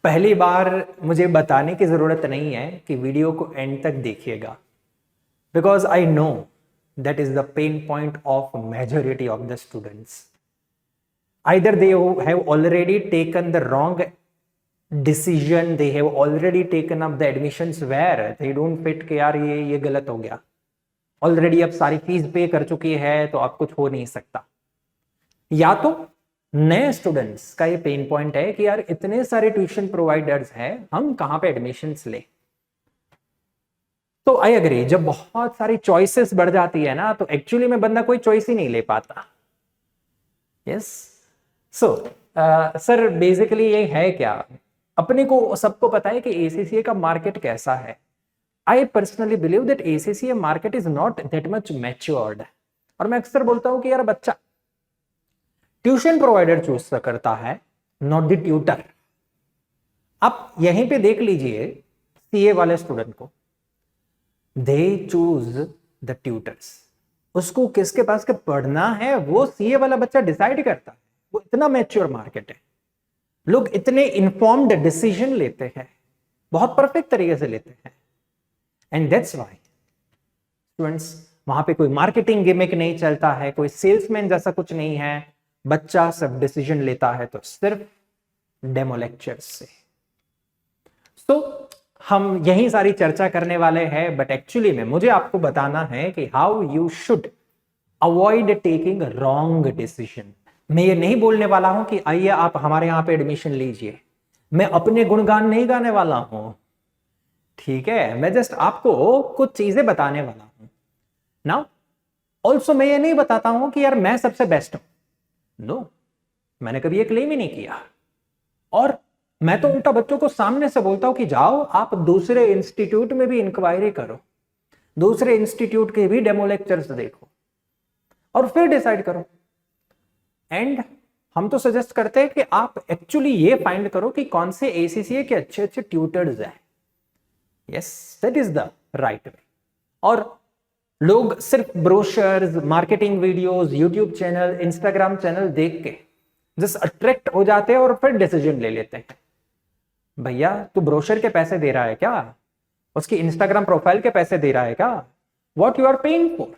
पहली बार मुझे बताने की जरूरत नहीं है कि वीडियो को एंड तक देखिएगा, because I know that is the pain point of majority of the students. Either they have already taken the wrong decision, they have already taken up the admissions where they don't fit कि यार ये गलत हो गया. Already अब सारी fees पे कर चुकी है तो अब कुछ हो नहीं सकता. या तो नए स्टूडेंट्स का ये पेन पॉइंट है कि यार इतने सारे ट्यूशन प्रोवाइडर्स हैं, हम कहां पे एडमिशंस ले. तो आई एग्री, जब बहुत सारी चॉइसेस बढ़ जाती है ना तो एक्चुअली में बंदा कोई चॉइस ही नहीं ले पाता. यस. सो सर बेसिकली ये है क्या, अपने को सबको पता है कि एसीसीए का मार्केट कैसा है. I personally believe that ACCA market is not that much matured. और मैं अक्सर बोलता हूं कि यार बच्चा ट्यूशन प्रोवाइडर चूज करता है, नॉट द ट्यूटर. आप यहीं पे देख लीजिए सीए वाले स्टूडेंट को, दे चूज द ट्यूटर्स. उसको किसके पास के पढ़ना है वो सीए वाला बच्चा डिसाइड करता है. वो इतना मैच्योर मार्केट है, लोग इतने इन्फॉर्म्ड डिसीजन लेते हैं, बहुत परफेक्ट तरीके से लेते हैं. एंड दैट्स व्हाई स्टूडेंट्स, वहां पे कोई मार्केटिंग गिमिक नहीं चलता है, कोई सेल्समैन जैसा कुछ नहीं है. बच्चा सब डिसीजन लेता है तो सिर्फ डेमो लेक्चर्स से. तो हम यही सारी चर्चा करने वाले हैं, बट एक्चुअली में मुझे आपको बताना है कि how you should avoid taking wrong decision. मैं ये नहीं बोलने वाला हूं कि आइए आप हमारे यहां पे एडमिशन लीजिए. मैं अपने गुणगान नहीं गाने वाला हूं, ठीक है. मैं जस्ट आपको कुछ चीजें बताने वाला हूं. नाउ ऑल्सो मैं ये नहीं बताता हूं कि यार मैं सबसे बेस्ट हूं. नो, मैंने कभी ये क्लेम ही नहीं किया. और मैं तो उल्टा बच्चों को सामने से बोलता हूं कि जाओ आप दूसरे इंस्टीट्यूट में भी इंक्वायरी करो, दूसरे इंस्टीट्यूट के भी डेमो लेक्चर्स देखो और फिर डिसाइड करो. एंड हम तो सजेस्ट करते हैं कि आप एक्चुअली ये फाइंड करो कि कौन से एसीसीए के अच्छे अच्छे ट्यूटर्स हैं. Yes, that is the right way. और लोग सिर्फ brochures, marketing videos, YouTube channel, Instagram channel देख के जस्ट अट्रैक्ट हो जाते हैं और फिर डिसीजन ले लेते हैं. भैया तू ब्रोशर के पैसे दे रहा है क्या? उसकी इंस्टाग्राम प्रोफाइल के पैसे दे रहा है क्या? What you are paying for?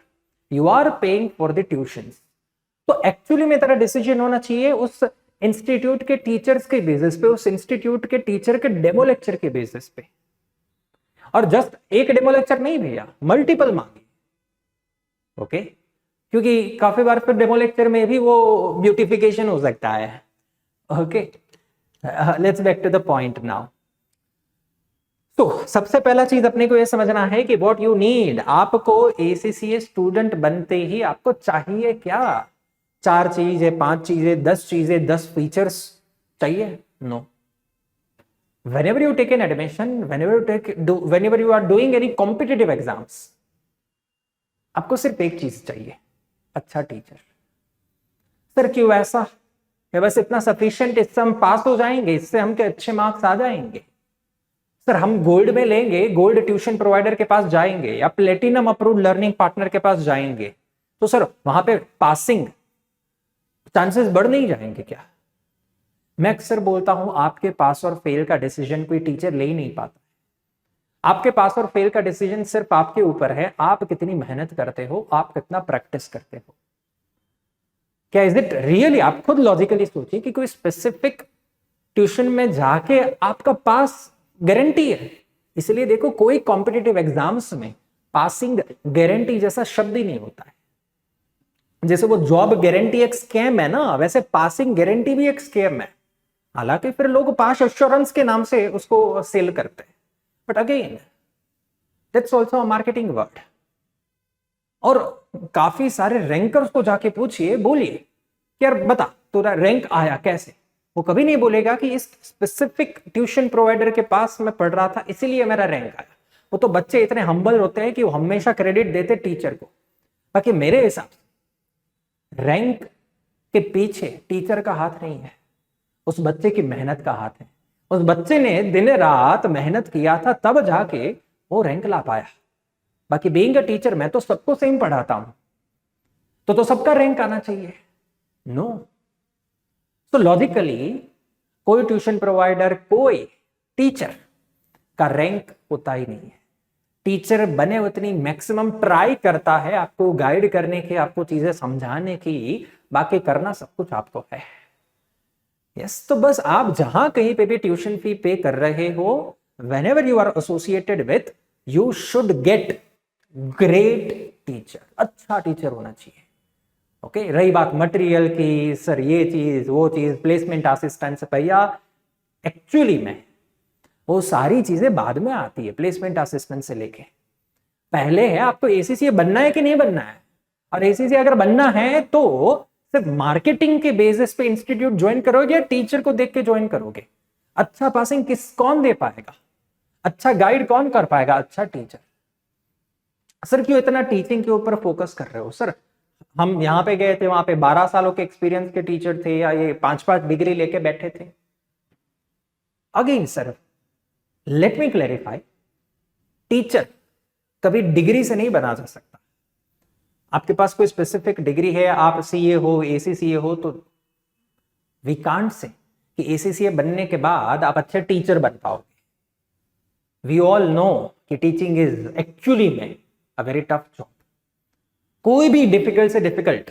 You are paying for the tuitions. तो एक्चुअली में तेरा डिसीजन होना चाहिए उस इंस्टीट्यूट के टीचर्स के बेसिस पे, उस इंस्टीट्यूट के टीचर के डेमो लेक्चर के बेसिस पे. और जस्ट एक डेमो लेक्चर नहीं भैया, मल्टीपल मांगे. ओके, क्योंकि काफी बार फिर डेमो लेक्चर में भी वो ब्यूटिफिकेशन हो सकता है. Okay, let's back to the point now. तो सबसे पहला चीज अपने को यह समझना है कि व्हाट यू नीड. आपको एसीसीए स्टूडेंट बनते ही आपको चाहिए क्या? 4 चीजें, 5 चीजें, 10 चीजें, 10 फीचर्स चाहिए? No. whenever you take an admission, whenever you are doing any competitive exams, आपको सिर्फ एक चीज चाहिए, अच्छा टीचर. सर क्यों ऐसा? बस इतना सफिशिएंट, इससे हम पास हो जाएंगे, इससे हमके अच्छे मार्क्स आ जाएंगे. सर हम गोल्ड में लेंगे, गोल्ड ट्यूशन प्रोवाइडर के पास जाएंगे या प्लेटिनम अप्रूव्ड लर्निंग पार्टनर के पास जाएंगे, तो सर वहां पे पासिंग चांसेस बढ़ नहीं जाएंगे क्या? मैं अक्सर बोलता हूं आपके पास और फेल का डिसीजन कोई टीचर ले ही नहीं पाता. आपके पास और फेल का डिसीजन सिर्फ आपके ऊपर है. आप कितनी मेहनत करते हो, आप कितना प्रैक्टिस करते हो. क्या इज इट रियली? आप खुद लॉजिकली सोचिए कि कोई स्पेसिफिक ट्यूशन में जाके आपका पास गारंटी है. इसलिए देखो, कोई कॉम्पिटिटिव एग्जाम्स में पासिंग गारंटी जैसा शब्द ही नहीं होता है. जैसे वो जॉब गारंटी एक स्कैम है ना, वैसे पासिंग गारंटी भी एक स्कैम है. हालांकि फिर लोग पास एश्योरेंस के नाम से उसको सेल करते हैं, but again that's also a marketing word. और काफी सारे रैंकर्स को जाके पूछिए, बोलिए यार बता तेरा रैंक आया कैसे? वो कभी नहीं बोलेगा कि इस स्पेसिफिक ट्यूशन प्रोवाइडर के पास मैं पढ़ रहा था इसीलिए मेरा रैंक आया. वो तो बच्चे इतने हम्बल होते हैं कि वो हमेशा क्रेडिट देते टीचर को. बाकी मेरे हिसाब से रैंक के पीछे टीचर का हाथ नहीं है, उस बच्चे की मेहनत का हाथ है. उस बच्चे ने दिन रात मेहनत किया था, तब जाके वो रैंक ला पाया. बाकी बीइंग अ टीचर मैं तो सबको सेम पढ़ाता हूं, तो सबका रैंक आना चाहिए? नो. तो लॉजिकली कोई ट्यूशन प्रोवाइडर, कोई टीचर का रैंक होता ही नहीं है। टीचर बने उतनी मैक्सिमम ट्राई करता है आपको गाइड करने की, आपको चीजें समझाने की, बाकी करना सब कुछ आपको है। यस, तो बस आप जहां कहीं पे भी ट्यूशन फी पे कर रहे हो, whenever you are associated with, you should get great teacher, अच्छा टीचर होना चाहिए। ओके, रही बात मटेरियल की, सर ये चीज वो चीज, प्लेसमेंट असिस्टेंट, भैया एक्चुअली में वो सारी चीजें बाद में आती है। प्लेसमेंट असिस्टेंट से लेके पहले है आपको एसीसीए बनना है कि नहीं बनना है, और एसीसीए अगर बनना है तो सिर्फ मार्केटिंग के बेसिस पे इंस्टीट्यूट ज्वाइन करोगे या टीचर को देख के ज्वाइन करोगे? अच्छा पासिंग कौन दे पाएगा? अच्छा गाइड कौन कर पाएगा? अच्छा टीचर। सर क्यों इतना टीचिंग के ऊपर फोकस कर रहे हो? सर हम यहां पे गए थे, वहां पे 12 सालों के एक्सपीरियंस के टीचर थे, या ये 5-5 डिग्री लेके बैठे थे? Again sir, let me clarify, teacher कभी डिग्री से नहीं बना जा सकता। आपके पास कोई स्पेसिफिक डिग्री है, आप सीए हो, एसीसीए हो, तो वी कांट से कि एसीसीए बनने के बाद आप अच्छे टीचर बन पाओगे। वी ऑल नो कि टीचिंग इज एक्चुअली में अ वेरी टफ जॉब। कोई भी डिफिकल्ट से डिफिकल्ट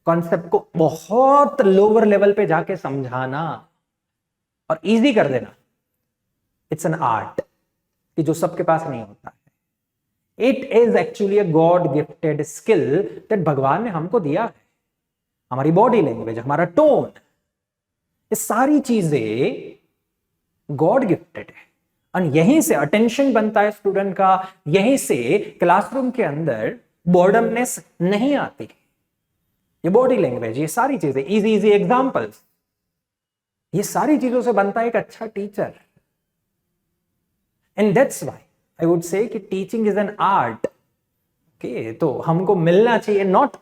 कॉन्सेप्ट को बहुत लोअर लेवल पे जाके समझाना और इजी कर देना, इट्स एन आर्ट कि जो सबके पास नहीं होता है। It is actually a God gifted skill that भगवान ने हमको दिया है। हमारी बॉडी लैंग्वेज, हमारा टोन, ये सारी चीजें गॉड गिफ्टेड है, और यहीं से अटेंशन बनता है स्टूडेंट का, यहीं से क्लासरूम के अंदर बोर्डमनेस नहीं आती। ये बॉडी लैंग्वेज, ये सारी चीजें, इजी इजी एग्जांपल्स, ये सारी चीजों से बनता है एक अच्छा teacher. And that's why I would say कि teaching is an art. Okay, तो हमको मिलना चाहिए नॉट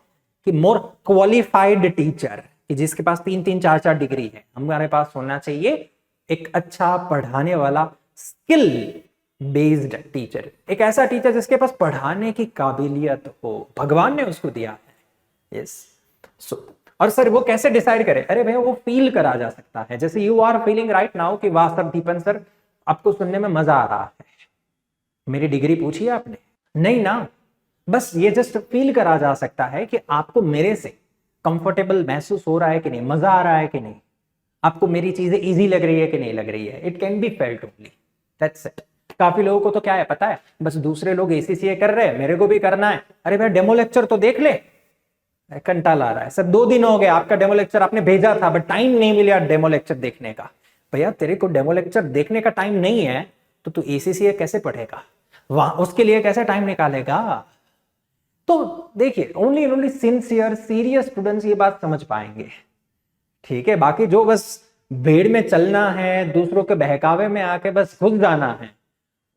कि मोर क्वालिफाइड टीचर, कि जिसके पास 3-3, 4-4 डिग्री है। हमारे पास होना चाहिए एक अच्छा पढ़ाने वाला स्किल बेस्ड टीचर, एक ऐसा टीचर जिसके पास पढ़ाने की काबिलियत हो, भगवान ने उसको दिया है। यस, सो और सर वो कैसे डिसाइड करे? अरे भैया वो फील करा जा सकता है, जैसे you are feeling right now कि वाह सर, दीपन सर आपको सुनने में मजा आ रहा है। मेरी डिग्री पूछी है आपने? नहीं ना, बस ये जस्ट फील करा जा सकता है कि आपको मेरे से कंफर्टेबल महसूस हो रहा है कि नहीं, मजा आ रहा है कि नहीं, आपको मेरी चीजें इजी लग रही है कि नहीं लग रही है। It can be felt only, that's it. काफी लोगों को तो क्या है पता है, बस दूसरे लोग एसीसीए कर रहे हैं, मेरे को भी करना है। अरे भाई डेमो लेक्चर तो देख ले, कंटाला आ रहा है सर, 2 दिन हो गए आपका डेमो लेक्चर आपने भेजा था, बट टाइम नहीं मिला डेमो लेक्चर देखने का। भैया तेरे को डेमो लेक्चर देखने का टाइम नहीं है तो तू एसीसीए कैसे पढ़ेगा? वहां उसके लिए कैसे टाइम निकालेगा? तो देखिए, ओनली सिंसियर सीरियस स्टूडेंट्स ये बात समझ पाएंगे, ठीक है? बाकी जो बस भीड़ में चलना है, दूसरों के बहकावे में आके बस घुस जाना है,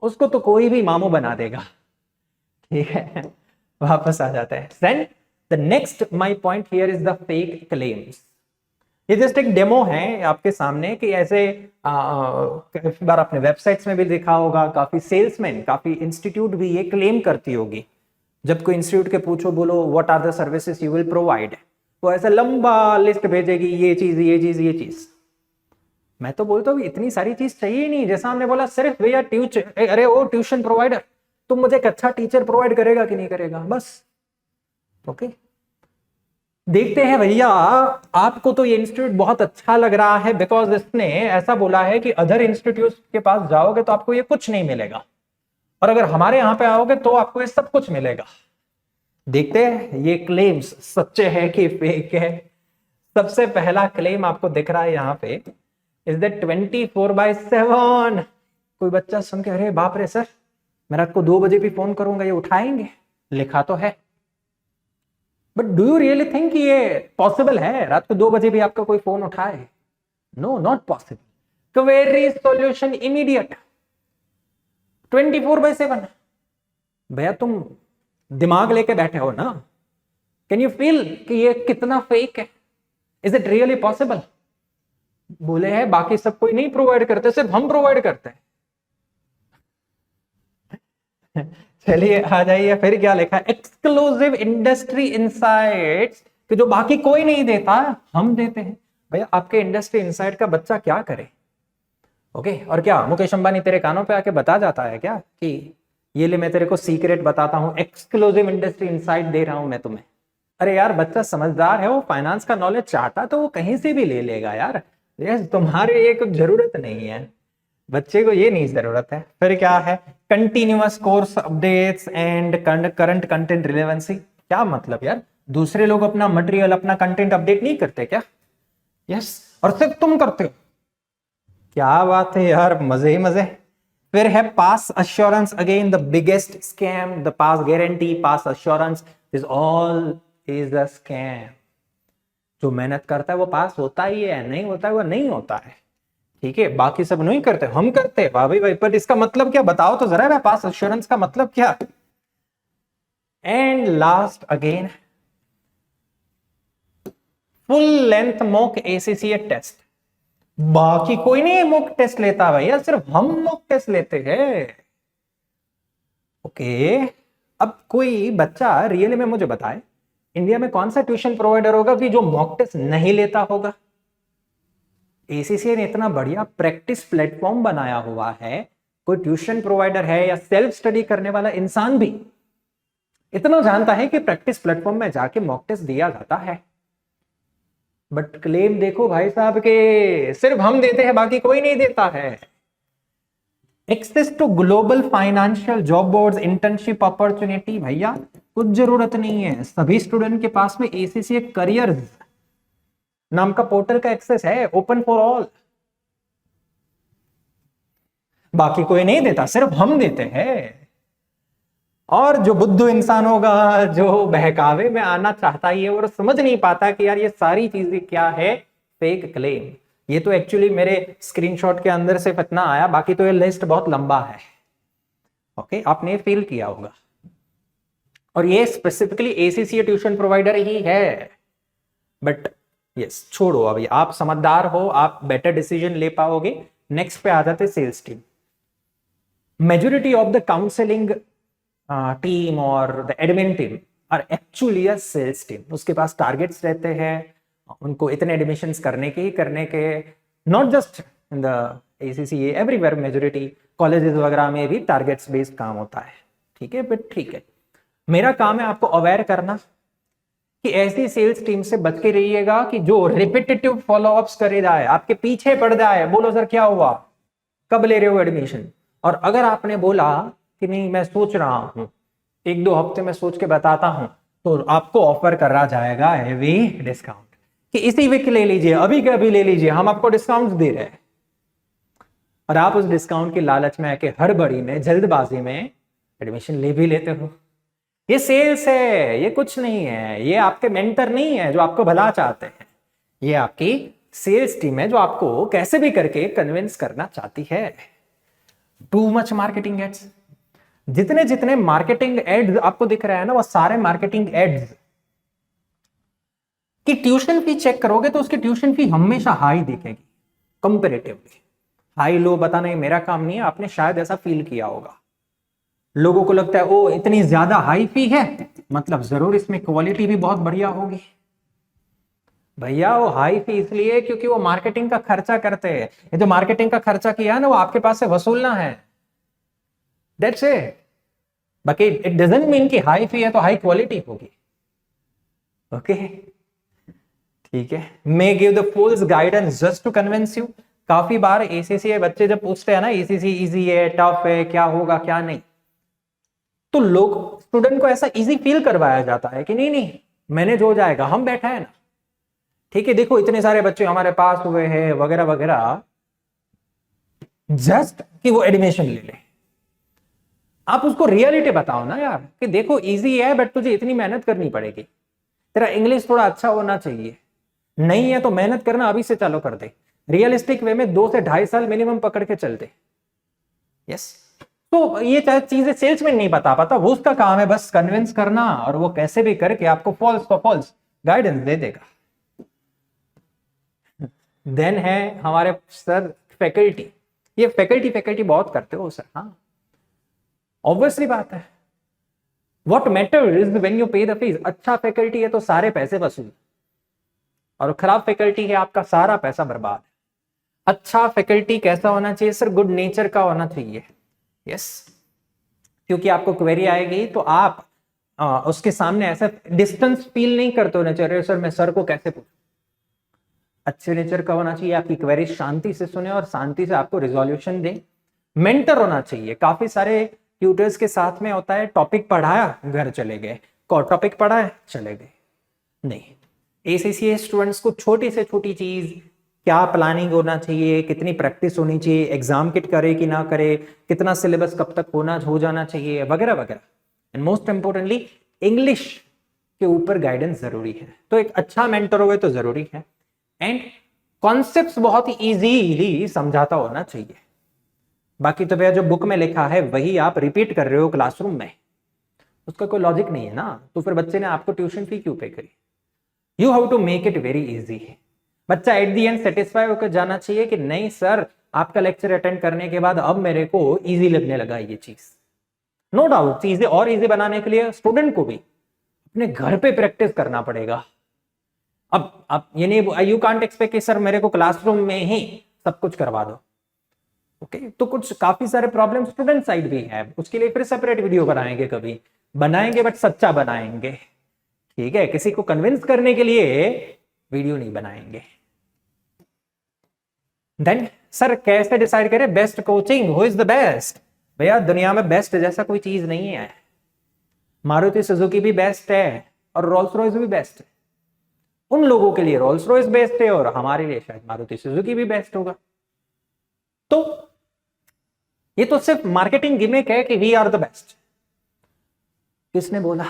उसको तो कोई भी मामू बना देगा, ठीक है? वापस आ जाता है। Then the next my point here is the fake claims. ये जस्ट एक डेमो है आपके सामने कि ऐसे काफी बार आपने वेबसाइट्स में भी देखा होगा, काफी सेल्समैन, काफी इंस्टीट्यूट भी ये क्लेम करती होगी। जब कोई इंस्टीट्यूट के पूछो, बोलो what are the services you will provide, वो ऐसा लंबा लिस्ट भेजेगी, ये चीज ये चीज ये चीज। मैं तो बोलता हूँ इतनी सारी चीज चाहिए ही नहीं। जैसा हमने बोला सिर्फ भैया ट्यूशन, अरे ओ ट्यूशन प्रोवाइडर, तुम मुझे एक अच्छा टीचर प्रोवाइड करेगा कि नहीं करेगा, बस। ओके, देखते हैं भैया, आपको तो ये इंस्टीट्यूट बहुत अच्छा लग रहा है बिकॉज इसने ऐसा बोला है कि अदर इंस्टीट्यूट के पास जाओगे तो आपको ये कुछ नहीं मिलेगा, और अगर हमारे यहां पे आओगे तो आपको ये सब कुछ मिलेगा। देखते हैं ये क्लेम्स सच्चे हैं कि फेक है। सबसे पहला क्लेम आपको दिख रहा है यहाँ पे, इज दैट 24/7। कोई बच्चा सुन के अरे बाप रे सर, मैं रात को 2 बजे भी फोन करूंगा ये उठाएंगे, लिखा तो है, but do you really think कि ये पॉसिबल है रात को 2 बजे भी आपका कोई फोन उठाए? No, not possible. Query solution immediate 24/7। भैया तुम दिमाग लेके बैठे हो ना? कैन यू फील कि ये कितना फेक है? Is it really possible? बोले हैं बाकी सब कोई नहीं प्रोवाइड करते, सिर्फ हम प्रोवाइड करते हैं। चलिए आ जाइए, फिर क्या लिखा है? एक्सक्लूसिव इंडस्ट्री इनसाइट्स, कि जो बाकी कोई नहीं देता हम देते हैं। भैया आपके इंडस्ट्री इनसाइट का बच्चा क्या करे? ओके और क्या मुकेश अंबानी तेरे कानों पे आके बता जाता है क्या कि ये ले मैं तेरे को सीक्रेट बताता हूँ, एक्सक्लूसिव इंडस्ट्री इनसाइट दे रहा हूं मैं तुम्हें। अरे यार बच्चा समझदार है, वो फाइनेंस का नॉलेज चाहता तो वो कहीं से भी ले लेगा यार। ये तुम्हारे ये कुछ जरूरत नहीं है, बच्चे को ये नहीं जरूरत है। फिर क्या है, continuous course updates and current content relevancy. क्या मतलब यार, दूसरे लोग अपना मटेरियल अपना कंटेंट अपडेट नहीं करते क्या? यस, और सिर्फ तुम करते हो। क्या बात है यार, मजे ही मजे। फिर है pass assurance, again the biggest scam, the pass guarantee, pass assurance is all is a scam. जो मेहनत करता है वो पास होता ही है, नहीं होता है वो नहीं होता है। ठीक है, बाकी सब नहीं करते, हम करते हैं। वाह भाई भाई, पर इसका मतलब क्या बताओ तो जरा, पास अश्योरेंस का मतलब क्या? And last again, full length mock ACCA test. बाकी कोई नहीं मॉक टेस्ट लेता भैया, सिर्फ हम मॉक टेस्ट लेते हैं। ओके, अब कोई बच्चा रियली में मुझे बताए, इंडिया में कौन सा ट्यूशन प्रोवाइडर होगा कि जो मॉक टेस्ट नहीं लेता होगा? एसीसीए ने इतना बढ़िया प्रैक्टिस प्लेटफॉर्म बनाया हुआ है, कोई ट्यूशन प्रोवाइडर है या सेल्फ स्टडी करने वाला इंसान भी इतना जानता है कि प्रैक्टिस प्लेटफॉर्म में जाके मॉक टेस्ट दिया जाता है। बट क्लेम देखो भाई साहब के सिर्फ हम देते हैं, बाकी कोई नहीं देता है। Access to global financial job boards, internship opportunity, भैया कुछ जरूरत नहीं है। सभी स्टूडेंट के पास में एसीसीए करियर्स नाम का पोर्टल का एक्सेस है, ओपन फॉर ऑल। बाकी कोई नहीं देता, सिर्फ हम देते हैं। और जो बुद्धू इंसान होगा, जो बहकावे में आना चाहता ही है और समझ नहीं पाता कि यार ये सारी चीजें क्या है, फेक क्लेम। ये तो एक्चुअली मेरे स्क्रीनशॉट के अंदर से इतना आया, बाकी तो ये लिस्ट बहुत लंबा है। ओके, आपने फील किया होगा। और ये स्पेसिफिकली एसीसीए ट्यूशन प्रोवाइडर ही है। बट यस, छोड़ो, अभी आप समझदार हो, आप बेटर डिसीजन ले पाओगे। नेक्स्ट पे आ जाते sales team. Majority of the counselling team और the admin team are actually a sales team. उसके पास टारगेट्स रहते हैं, उनको इतने एडमिशंस करने के, not just in the ACCA, everywhere majority colleges वगैरह में भी टारगेट्स बेस्ड काम होता है। ठीक है, बट ठीक है, मेरा काम है आपको अवेयर करना कि ऐसी सेल्स टीम से बच के रहिएगा कि जो रिपीटेटिव फॉलोअप्स करे जाए, आपके पीछे पड़ जाए, बोलो सर क्या हुआ, कब ले रहे हो एडमिशन। और अगर आपने बोला कि नहीं मैं सोच रहा हूं, 1-2 हफ्ते में सोच के बताता हूं, तो आपको ऑफर करा जाएगा हेवी डिस्काउंट कि इसी वीक ले लीजिए, अभी के अभी ले लीजिए, हम आपको डिस्काउंट दे रहे हैं। और आप उस डिस्काउंट की लालच में आके हड़बड़ी में, जल्दबाजी में एडमिशन ले भी लेते हो। ये सेल्स है, ये कुछ नहीं है। ये आपके मेंटर नहीं है जो आपको भला चाहते हैं, ये आपकी सेल्स टीम है जो आपको कैसे भी करके कन्विंस करना चाहती है। टू मच मार्केटिंग एड्स, जितने जितने मार्केटिंग एड्स आपको दिख रहे हैं ना, वो सारे मार्केटिंग एड्स की ट्यूशन फी चेक करोगे तो उसकी ट्यूशन फी हमेशा हाई दिखेगी कंपैरेटिवली। हाई लो पता नहीं, मेरा काम नहीं है, आपने शायद ऐसा फील किया होगा। लोगों को लगता है ओ इतनी ज्यादा हाई फी है, मतलब जरूर इसमें क्वालिटी भी बहुत बढ़िया होगी। भैया वो हाई फी इसलिए क्योंकि वो मार्केटिंग का खर्चा करते हैं। ये जो मार्केटिंग का खर्चा किया है ना, वो आपके पास से वसूलना है, दैट्स इट। बाकी इट डजंट मीन कि हाई फी है तो हाई क्वालिटी होगी। ओके, ठीक है। May give the fools guidance just to convince you. काफी बार एसीसी बच्चे जब पूछते हैं ना, एसीसी इजी है, टफ है, क्या होगा क्या नहीं, तो लोग स्टूडेंट को ऐसा इजी फील करवाया जाता है कि नहीं नहीं मैनेज हो जाएगा, हम बैठा है ना, ठीक है, देखो इतने सारे बच्चे हमारे पास हुए हैं वगैरह वगैरह, जस्ट कि वो एडमिशन ले ले। आप उसको रियलिटी बताओ ना यार कि देखो इजी है बट तुझे इतनी मेहनत करनी पड़ेगी, तेरा इंग्लिश थोड़ा अच्छा होना चाहिए, नहीं है तो मेहनत करना अभी से चालू कर दे। रियलिस्टिक वे में 2 से 2.5 साल मिनिमम पकड़ के चलते। यस, तो ये चीजें सेल्समैन नहीं बता पाता, वो उसका काम है बस कन्विंस करना, और वो कैसे भी करके आपको फॉल्स को फॉल्स गाइडेंस दे देगा। देन है हमारे सर फैकल्टी। ये फैकल्टी बहुत करते हो सर, हाँ ऑब्वियसली बात है। What matter is when you पे द फीस। अच्छा फैकल्टी है तो सारे पैसे वसूल, और खराब फैकल्टी है आपका सारा पैसा बर्बाद। अच्छा फैकल्टी कैसा होना चाहिए सर? गुड नेचर का होना चाहिए। यस, क्योंकि आपको क्वेरी आएगी तो आप उसके सामने ऐसा डिस्टेंस फील नहीं करते होना चाहिए, सर मैं सर को कैसे पूछूं। अच्छे नेचर का होना चाहिए, आपकी क्वेरी शांति से सुने और शांति से आपको रिजोल्यूशन दे। मेंटर होना चाहिए। काफी सारे ट्यूटर्स के साथ में होता है, टॉपिक पढ़ाया घर चले गए, टॉपिक पढ़ाया चले गए। नहीं, एसीसीए स्टूडेंट्स को छोटी से छोटी चीज, क्या प्लानिंग होना चाहिए, कितनी प्रैक्टिस होनी चाहिए, एग्जाम किट करे कि ना करे, कितना सिलेबस कब तक हो जाना चाहिए, वगैरह वगैरह। एंड मोस्ट इंपोर्टेंटली इंग्लिश के ऊपर गाइडेंस जरूरी है। तो एक अच्छा मेंटर होगा तो जरूरी है। एंड कॉन्सेप्ट्स बहुत ही इजीली समझाता होना चाहिए। बाकी तो भैया जो बुक में लिखा है वही आप रिपीट कर रहे हो क्लासरूम में, उसका कोई लॉजिक नहीं है ना, तो फिर बच्चे ने आपको ट्यूशन फी क्यों पे करी? You have to make it very easy. बच्चा एट दी एंड सेटिस्फाई होकर जाना चाहिए कि नहीं सर, आपका लेक्चर अटेंड करने के बाद अब मेरे को इजी लगने लगा ये चीज। नो डाउट चीजें और इजी बनाने के लिए स्टूडेंट को भी अपने घर पे प्रैक्टिस करना पड़ेगा। अब ये नहीं, यू कांट एक्सपेक्ट कि सर मेरे को क्लासरूम में ही सब कुछ करवा दो। ओके, तो कुछ काफी सारे प्रॉब्लम स्टूडेंट साइड भी है, उसके लिए फिर सेपरेट वीडियो बनाएंगे, कभी बनाएंगे, बट सच्चा बनाएंगे। ठीक है, किसी को कन्विंस करने के लिए वीडियो नहीं बनाएंगे। देन सर कैसे डिसाइड करें best coaching, who is the best? भैया दुनिया में बेस्ट जैसा कोई चीज नहीं है। मारुति सुजुकी भी बेस्ट है और रोल्स रॉयस भी बेस्ट है। उन लोगों के लिए रोल्स रॉयस बेस्ट है और हमारे लिए शायद मारुति सुजुकी भी बेस्ट होगा। तो ये तो सिर्फ मार्केटिंग गिमिक है कि वी आर द बेस्ट। किसने बोला?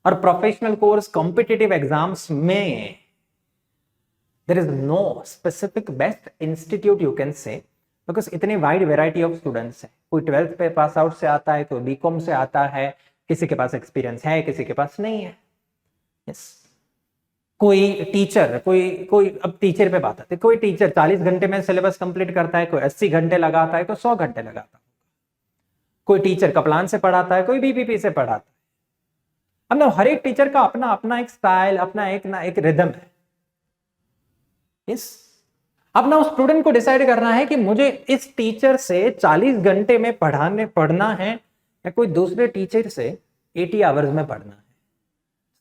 और प्रोफेशनल कोर्स कॉम्पिटिटिव एग्जाम्स में there is no specific best institute you can say, because इतनी वाइड वेराइटी ऑफ स्टूडेंट्स है। कोई 12th पे पास आउट से आता है, कोई बीकॉम से आता है, किसी के पास एक्सपीरियंस है, किसी के पास नहीं है। यस, कोई टीचर, कोई अब टीचर पे बात आती है, कोई टीचर 40 घंटे में सिलेबस कंप्लीट करता है, कोई 80 घंटे लगाता है, कोई 100 घंटे लगाता है। कोई टीचर कप्लान से पढ़ाता है, कोई बीपीपी से पढ़ाता है। अब ना हर एक टीचर का अपना अपना एक स्टाइल, अपना एक रिदम है। यस, अब ना उस स्टूडेंट को डिसाइड करना है कि मुझे इस टीचर से 40 घंटे में पढ़ना है या कोई दूसरे टीचर से 80 आवर्स में पढ़ना है।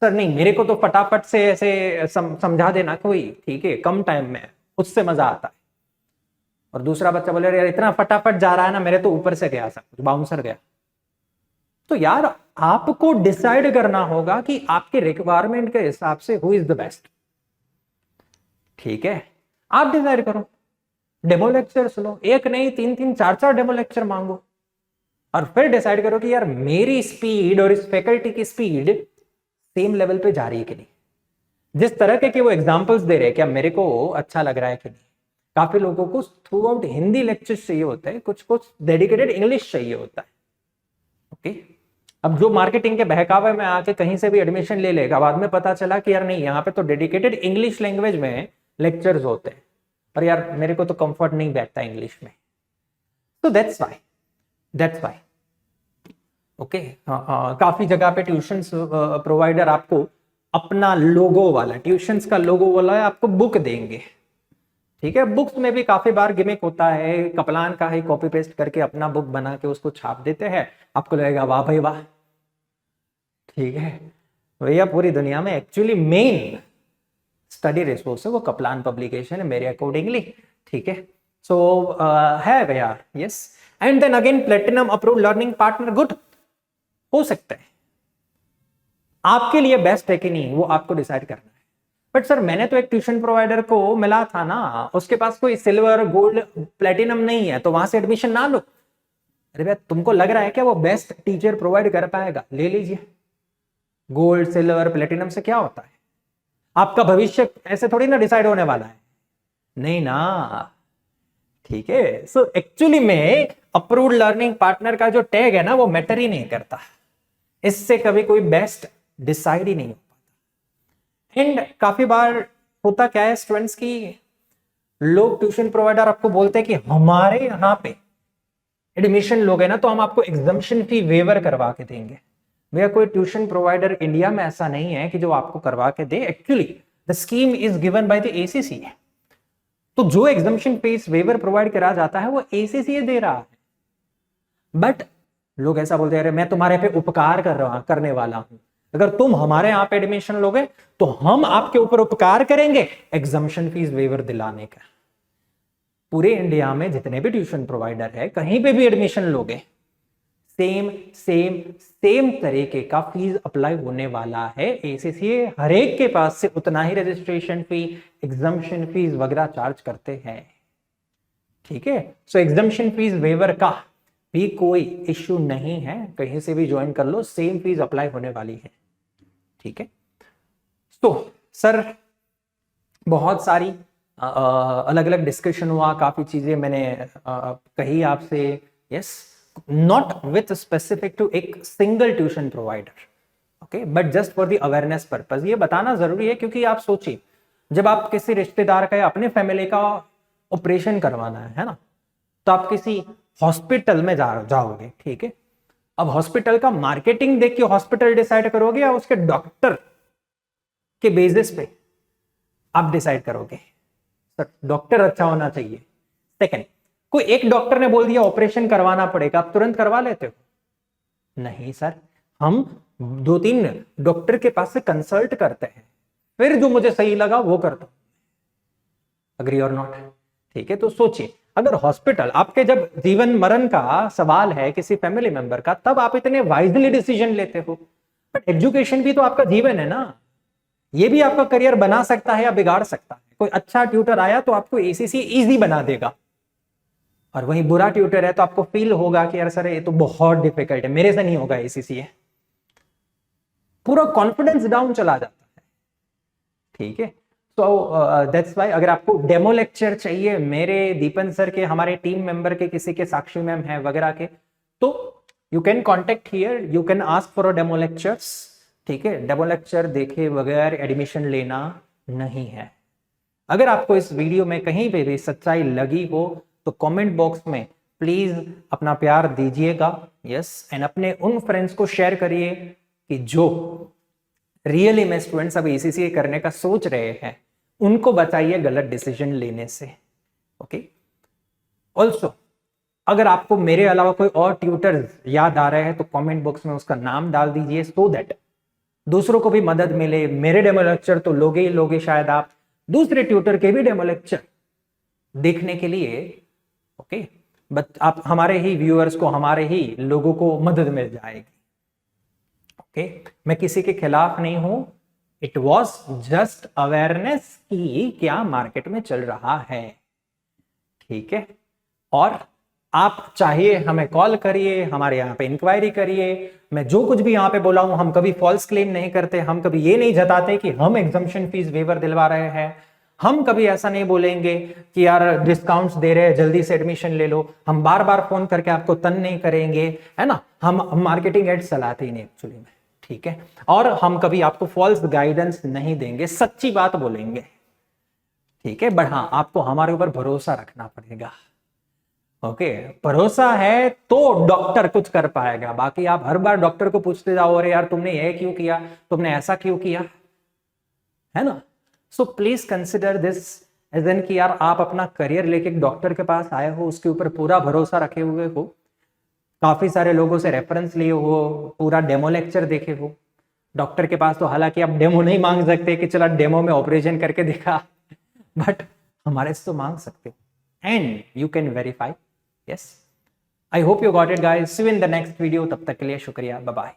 सर नहीं, मेरे को तो फटाफट से ऐसे समझा देना कोई, ठीक है, कम टाइम में, उससे मजा आता है। और दूसरा बच्चा बोले यार इतना फटाफट जा रहा है ना, मेरे तो ऊपर से गया, सब कुछ बाउंसर गया। तो यार आपको डिसाइड करना होगा कि आपके रिक्वायरमेंट के हिसाब से हु इज द बेस्ट। ठीक है, आप डिसाइड करो। डेमो लेक्चर लो, एक नहीं 3-3 4-4 डेमो लेक्चर मांगो और फिर डिसाइड करो कि यार मेरी स्पीड और इस फैकल्टी की स्पीड सेम लेवल पे जा रही है कि नहीं। जिस तरह के वो एग्जांपल्स दे रहे हैं, क्या मेरे को अच्छा लग रहा है कि नहीं। काफी लोगों को थ्रू आउट हिंदी लेक्चर्स चाहिए होता है, कुछ कुछ डेडिकेटेड इंग्लिश चाहिए होता है। ओके, अब जो मार्केटिंग के बहकावे में आके कहीं से भी एडमिशन ले लेगा, बाद में पता चला कि यार नहीं, यहाँ पे तो डेडिकेटेड इंग्लिश लैंग्वेज में लेक्चर्स होते हैं, पर यार मेरे को तो कंफर्ट नहीं बैठता इंग्लिश में। तो दैट्स व्हाई ओके, काफी जगह पे ट्यूशंस प्रोवाइडर आपको अपना लोगो वाला, ट्यूशंस का लोगो वाला आपको बुक देंगे। ठीक है, बुक्स में भी काफी बार गिमिक होता है, कपलान का ही कॉपी पेस्ट करके अपना बुक बना के उसको छाप देते हैं, आपको लगेगा वाह भाई वाह। ठीक है भैया, पूरी दुनिया में एक्चुअली मेन स्टडी रिसोर्स है वो कपलान पब्लिकेशन है मेरे अकॉर्डिंगली। ठीक है, सो है भैया। Yes, and then again platinum approved learning partner, good हो सकता है, आपके लिए बेस्ट है कि नहीं वो आपको डिसाइड करना है। बट सर मैंने तो एक ट्यूशन प्रोवाइडर को मिला था ना, उसके पास कोई सिल्वर गोल्ड प्लेटिनम नहीं है, तो वहां से एडमिशन ना लो। अरे भैया, तुमको लग रहा है क्या वो बेस्ट टीचर प्रोवाइड कर पाएगा? ले लीजिए। गोल्ड सिल्वर प्लेटिनम से क्या होता है? आपका भविष्य ऐसे थोड़ी ना डिसाइड होने वाला है, नहीं ना। ठीक है, सो एक्चुअली में अप्रूव्ड लर्निंग पार्टनर का जो टैग है ना, वो मैटर ही नहीं करता, इससे कभी कोई बेस्ट डिसाइड ही नहीं हो पाता। एंड काफी बार होता क्या है स्टूडेंट्स की, लोग ट्यूशन प्रोवाइडर आपको बोलते हैं कि हमारे यहाँ पे एडमिशन लोगे ना तो हम आपको एग्जम्पशन फी वेवर करवा के देंगे। भैया कोई ट्यूशन प्रोवाइडर इंडिया में ऐसा नहीं है कि जो आपको करवा के दे। Actually the scheme is given by the ACC. तो जो एग्जम्पशन फीस वेवर प्रोवाइड करा जाता है वो एसीसीए दे रहा है। बट लोग ऐसा बोलते हैं, अरे मैं तुम्हारे पे उपकार करने वाला हूं, अगर तुम हमारे यहाँ पे एडमिशन लोगे तो हम आपके ऊपर उपकार करेंगे एग्जम्पशन फीस वेवर दिलाने का। पूरे इंडिया में जितने भी ट्यूशन प्रोवाइडर है, कहीं पे भी एडमिशन लोगे, सेम सेम सेम तरीके का फीस अप्लाई होने वाला है। एसीसीए हर एक के पास से उतना ही रजिस्ट्रेशन फी, एग्जम्पशन फीस वगैरह चार्ज करते हैं। ठीक है, सो एग्जम्पशन फीस वेवर का भी कोई इश्यू नहीं है, कहीं से भी ज्वाइन कर लो, सेम फीस अप्लाई होने वाली है। ठीक है, तो सर बहुत सारी अलग अलग डिस्कशन हुआ, काफी चीजें मैंने कही आपसे। Yes, not with specific to एक single tuition provider, okay, but just for the awareness purpose ये बताना जरूरी है, क्योंकि आप सोचिए जब आप किसी रिश्तेदार का या अपने फैमिली का ऑपरेशन करवाना है ना, तो आप किसी हॉस्पिटल में जाओगे। ठीक है, अब हॉस्पिटल का मार्केटिंग देख के हॉस्पिटल डिसाइड करोगे या उसके डॉक्टर के बेसिस पे आप डिसाइड करोगे? सर डॉक्टर अच्छा होना चाहिए। सेकंड, कोई एक डॉक्टर ने बोल दिया ऑपरेशन करवाना पड़ेगा, आप तुरंत करवा लेते हो? नहीं सर, हम 2-3 डॉक्टर के पास से कंसल्ट करते हैं, फिर जो मुझे सही लगा वो करता हूं। अग्री और नॉट? ठीक है, तो सोचिए अगर हॉस्पिटल आपके जब जीवन मरण का सवाल है किसी फैमिली मेंबर का, तब आप इतने वाइजली डिसीजन लेते हो। बट एजुकेशन भी तो आपका जीवन है ना, ये भी आपका करियर बना सकता है या बिगाड़ सकता है। कोई अच्छा ट्यूटर आया तो आपको एसीसी इजी बना देगा, और वही बुरा ट्यूटर है तो आपको फील होगा कि यार सर ये तो बहुत डिफिकल्ट है, मेरे से नहीं होगा एसीसी है, पूरा कॉन्फिडेंस डाउन चला जाता है। ठीक है, तो दैट्स वाई अगर आपको डेमो लेक्चर चाहिए मेरे, दीपन सर के, हमारे टीम मेंबर के, किसी के, साक्षी मैम है वगैरह के, तो you can contact here, you can ask for a demo lectures. ठीक है, डेमो लेक्चर देखे बगैर एडमिशन लेना नहीं है। अगर आपको इस वीडियो में कहीं पे भी सच्चाई लगी हो तो कमेंट बॉक्स में प्लीज अपना प्यार दीजिएगा। यस, एंड अपने उन फ्रेंड्स को शेयर करिए कि जो रियली में स्टूडेंट्स अब एसीसीए करने का सोच रहे हैं, उनको बचाइए गलत डिसीजन लेने से। ओके, ऑल्सो अगर आपको मेरे अलावा कोई और ट्यूटर याद आ रहे हैं तो कमेंट बॉक्स में उसका नाम डाल दीजिए, सो दैट दूसरों को भी मदद मिले। मेरे डेमो लेक्चर तो लोगे ही लोगे, शायद आप दूसरे ट्यूटर के भी डेमो लेक्चर देखने के लिए, ओके, बट आप हमारे ही व्यूअर्स को, हमारे ही लोगों को मदद मिल जाएगी। ओके, मैं किसी के खिलाफ नहीं हूं, इट वॉज जस्ट अवेयरनेस की क्या मार्केट में चल रहा है। ठीक है, और आप चाहिए हमें कॉल करिए, हमारे यहाँ पे इंक्वायरी करिए। मैं जो कुछ भी यहाँ पे बोला हूं, हम कभी फॉल्स क्लेम नहीं करते, हम कभी ये नहीं जताते कि हम एग्जम्पशन फीस वेवर दिलवा रहे हैं, हम कभी ऐसा नहीं बोलेंगे कि यार डिस्काउंट्स दे रहे हैं जल्दी से एडमिशन ले लो, हम बार बार फोन करके आपको तंग नहीं करेंगे, है ना, हम मार्केटिंग एड्स चलाते ही नहीं एक्चुअली में। ठीक है, और हम कभी आपको फॉल्स गाइडेंस नहीं देंगे, सच्ची बात बोलेंगे। ठीक है, बट हाँ आपको हमारे ऊपर भरोसा रखना पड़ेगा। ओके, भरोसा है तो डॉक्टर कुछ कर पाएगा, बाकी आप हर बार डॉक्टर को पूछते जाओ अरे यार तुमने ये क्यों किया, तुमने ऐसा क्यों किया, है ना। So please consider this as an कि यार आप अपना करियर लेके एक डॉक्टर के पास आए हो, उसके ऊपर पूरा भरोसा रखे हुए हो, काफी सारे लोगों से रेफरेंस लिए हो, पूरा डेमो लेक्चर देखे हो। डॉक्टर के पास तो हालांकि आप डेमो नहीं मांग सकते कि चला डेमो में ऑपरेशन करके दिखा, बट हमारे से तो मांग सकते हो and you can verify. Yes, I hope you got it guys, see you in the next video, तब तक के लिए शुक्रिया, बाय बाय।